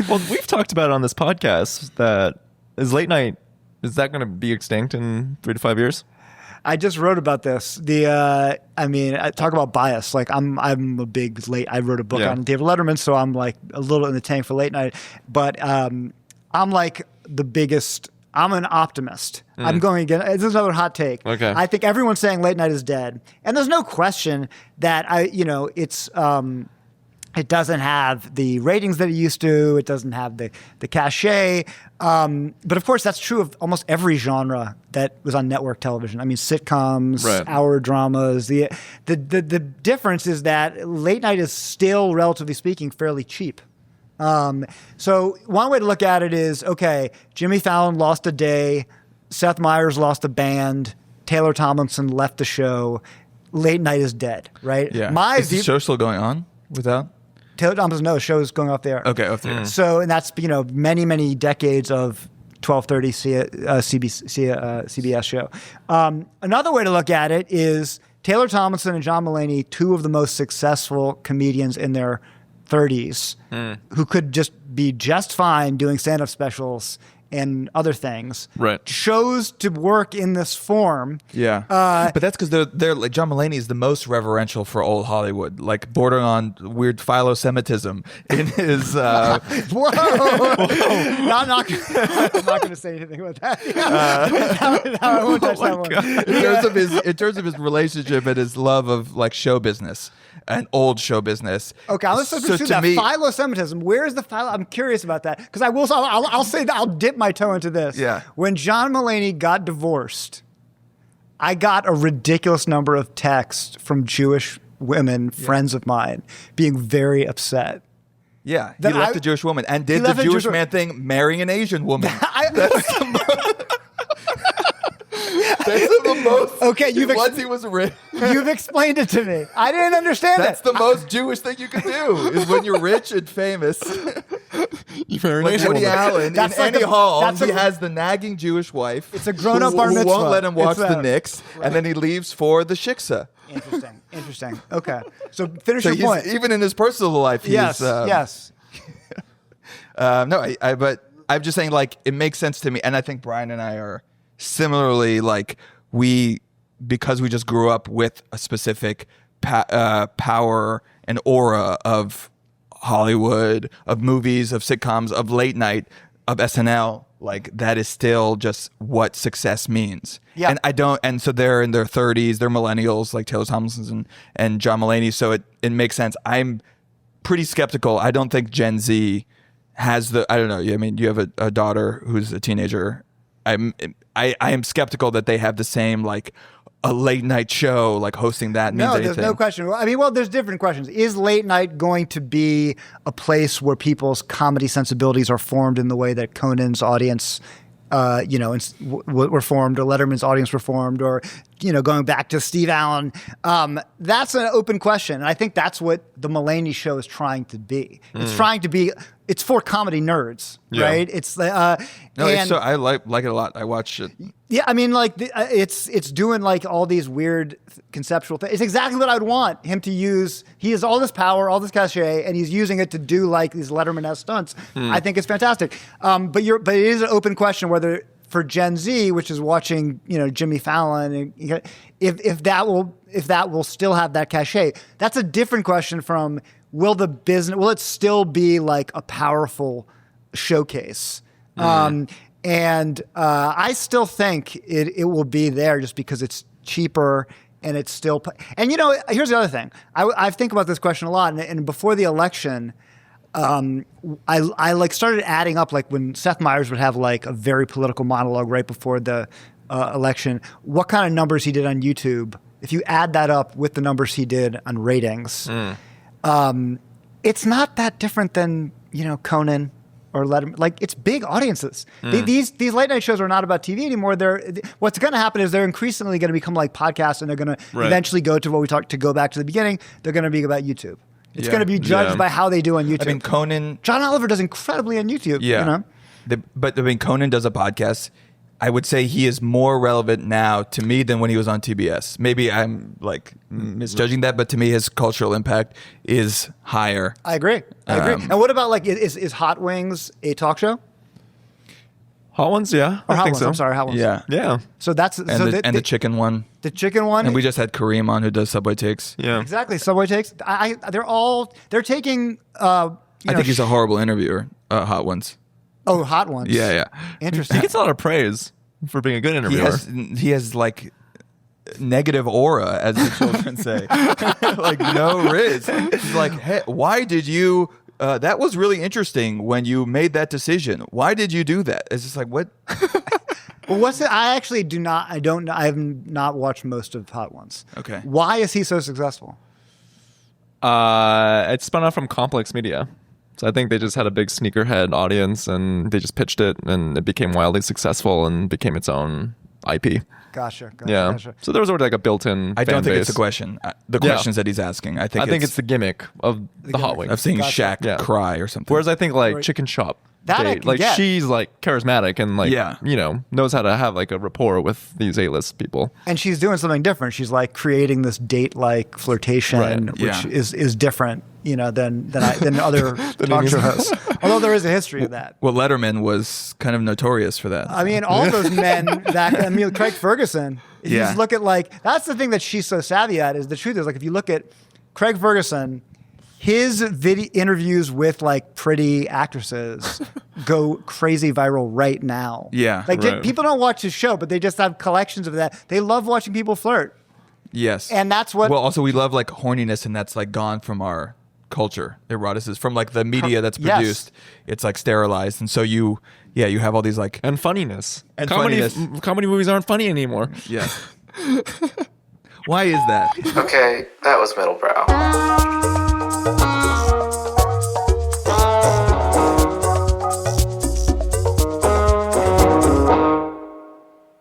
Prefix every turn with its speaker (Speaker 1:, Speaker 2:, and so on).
Speaker 1: Well, we've talked about it on this podcast that late night, is that going to be extinct in 3 to 5 years?
Speaker 2: I just wrote about this. I talk about bias. Like I'm a big I wrote a book on David Letterman, so I'm like a little in the tank for late night. But I'm like the biggest. I'm an optimist. I'm going again. This is another hot take.
Speaker 1: Okay.
Speaker 2: I think everyone's saying late night is dead, and there's no question that it's. It doesn't have the ratings that it used to. It doesn't have the cachet. But of course, that's true of almost every genre that was on network television. I mean, sitcoms, hour dramas. The difference is that late night is still, relatively speaking, fairly cheap. So one way to look at it is, okay, Jimmy Fallon lost a day, Seth Meyers lost a band, Taylor Tomlinson left the show. Late night is dead, right?
Speaker 3: Yeah. Is the show still going on without?
Speaker 2: Taylor Tomlinson, no, the show is going off the air.
Speaker 3: Okay, off the air.
Speaker 2: So, and that's, many, many decades of 12:30 CBS show. Another way to look at it is Taylor Tomlinson and John Mulaney, two of the most successful comedians in their 30s, who could just be just fine doing stand-up specials and other things, chose to work in this form.
Speaker 3: Yeah, but that's because they're like, John Mulaney is the most reverential for old Hollywood, like bordering on weird philo-Semitism in his.
Speaker 2: Whoa! No, I'm not going to say anything about that. I won't touch that one.
Speaker 3: In terms of his relationship and his love of like show business and old show business.
Speaker 2: Okay, let's pursue that. Philo-Semitism. Where is the philo? I'm curious about that because I'll say that I'll dip my toe into this.
Speaker 3: Yeah.
Speaker 2: When John Mulaney got divorced, I got a ridiculous number of texts from Jewish women, friends of mine, being very upset.
Speaker 3: Yeah, he left a Jewish woman and did the Jewish man thing, marrying an Asian woman. That's the most.
Speaker 2: Okay,
Speaker 3: once he was rich.
Speaker 2: You've explained it to me. I didn't understand
Speaker 3: That's the most Jewish thing you can do is when you're rich and famous.
Speaker 1: You marry
Speaker 3: like Woody Allen in Annie Hall. He has the nagging Jewish wife.
Speaker 2: It's a grown-up bar mitzvah.
Speaker 3: Who won't let him watch the Knicks, and then he leaves for the shiksa.
Speaker 2: Interesting. Okay, so finish your point.
Speaker 3: Even in his personal life,
Speaker 2: yes.
Speaker 3: But I'm just saying, like, it makes sense to me, and I think Brian and I are similarly, like, because we just grew up with a specific power and aura of Hollywood, of movies, of sitcoms, of late night, of SNL, like that is still just what success means. Yeah. And so they're in their 30s, they're millennials like Taylor Tomlinson and John Mulaney. So it makes sense. I'm pretty skeptical. I don't think Gen Z has I don't know. I mean, you have a daughter who's a teenager. I am skeptical that they have the same, like, a late night show, like hosting that means anything.
Speaker 2: No, there's no question. I mean, well, there's different questions. Is late night going to be a place where people's comedy sensibilities are formed in the way that Conan's audience, were formed, or Letterman's audience were formed, or, going back to Steve Allen? That's an open question. And I think that's what the Mulaney show is trying to be. It's for comedy nerds, right? It's
Speaker 3: I like it a lot. I watch it.
Speaker 2: Yeah, I mean, like it's doing like all these weird conceptual things. It's exactly what I'd want him to use. He has all this power, all this cachet, and he's using it to do like these Letterman-esque stunts. I think it's fantastic. But it is an open question whether for Gen Z, which is watching, Jimmy Fallon, if that will still have that cachet. That's a different question from will it still be like a powerful showcase? And I still think it will be there just because it's cheaper and it's still. And here's the other thing. I think about this question a lot. And before the election, I like started adding up, like when Seth Meyers would have like a very political monologue right before the election, what kind of numbers he did on YouTube. If you add that up with the numbers he did on ratings, it's not that different than Conan or Letterman. Like, it's big audiences. These late night shows are not about TV anymore. What's going to happen is they're increasingly going to become like podcasts, and they're going to eventually go to what we talked to. Go back to the beginning. They're going to be about YouTube. It's going to be judged by how they do on YouTube.
Speaker 3: I mean,
Speaker 2: John Oliver does incredibly on YouTube.
Speaker 3: Yeah. But I mean, Conan does a podcast. I would say he is more relevant now to me than when he was on TBS. Maybe I'm like misjudging that, but to me, his cultural impact is higher.
Speaker 2: I agree. And what about like is Hot Wings a talk show?
Speaker 1: Hot Ones, yeah.
Speaker 2: Or
Speaker 1: I
Speaker 2: Hot
Speaker 1: think
Speaker 2: Ones,
Speaker 1: so.
Speaker 2: I'm sorry, Hot Ones.
Speaker 3: Yeah.
Speaker 1: Yeah.
Speaker 2: So that's
Speaker 3: And,
Speaker 2: so
Speaker 3: the chicken one.
Speaker 2: the chicken one.
Speaker 3: And we just had Kareem on who does Subway Takes.
Speaker 1: Yeah.
Speaker 2: Exactly. Subway Takes. They're taking.
Speaker 3: I think he's a horrible interviewer, Hot Ones.
Speaker 2: Oh, Hot Ones.
Speaker 3: Yeah.
Speaker 2: Interesting.
Speaker 1: He gets a lot of praise for being a good interviewer.
Speaker 3: He has like negative aura, as the children say. Like no riz. He's like, hey, why did you that was really interesting when you made that decision. Why did you do that? It's just like, what?
Speaker 2: Well, what's it? I actually do not. I don't know. I have not watched most of Hot Ones.
Speaker 3: Okay.
Speaker 2: Why is he so successful?
Speaker 1: It spun off from Complex Media. So I think they just had a big sneakerhead audience and they just pitched it and it became wildly successful and became its own IP.
Speaker 2: Gotcha.
Speaker 1: Yeah.
Speaker 2: Gotcha.
Speaker 1: So there was already like a built-in
Speaker 3: I don't
Speaker 1: fan
Speaker 3: think
Speaker 1: base.
Speaker 3: it's the question. The questions that he's asking. I think
Speaker 1: it's the gimmick of the Hot Wings.
Speaker 3: of seeing
Speaker 2: Gotcha.
Speaker 3: Shaq
Speaker 1: Yeah.
Speaker 3: cry or something.
Speaker 1: Whereas I think like
Speaker 2: Right.
Speaker 1: Chicken Shop,
Speaker 2: That I
Speaker 1: Date,
Speaker 2: can
Speaker 1: like
Speaker 2: get.
Speaker 1: she's like charismatic and like
Speaker 3: Yeah.
Speaker 1: knows how to have like a rapport with these A-list people.
Speaker 2: And she's doing something different. She's like creating this date-like flirtation,
Speaker 1: Right.
Speaker 2: which
Speaker 3: Yeah.
Speaker 2: is different, than other talk show hosts. Although there is a history of that.
Speaker 3: Well, Letterman was kind of notorious for that.
Speaker 2: I mean, all those men Craig Ferguson. If you
Speaker 3: Yeah.
Speaker 2: just look at that's the thing that she's so savvy at is the truth is like if you look at Craig Ferguson, his interviews with like pretty actresses go crazy viral right now.
Speaker 3: Yeah.
Speaker 2: Like
Speaker 1: Right.
Speaker 2: people don't watch his show, but they just have collections of that. They love watching people flirt.
Speaker 3: Yes.
Speaker 2: And that's what-
Speaker 3: Well, also we love like horniness, and that's like gone from our culture. Eroticism from like the media that's
Speaker 2: Yes.
Speaker 3: produced. It's like sterilized, and so you have all these like
Speaker 1: And funniness.
Speaker 3: And
Speaker 1: Comedy movies aren't funny anymore.
Speaker 3: yeah. Why is that?
Speaker 4: Okay, that was Middlebrow.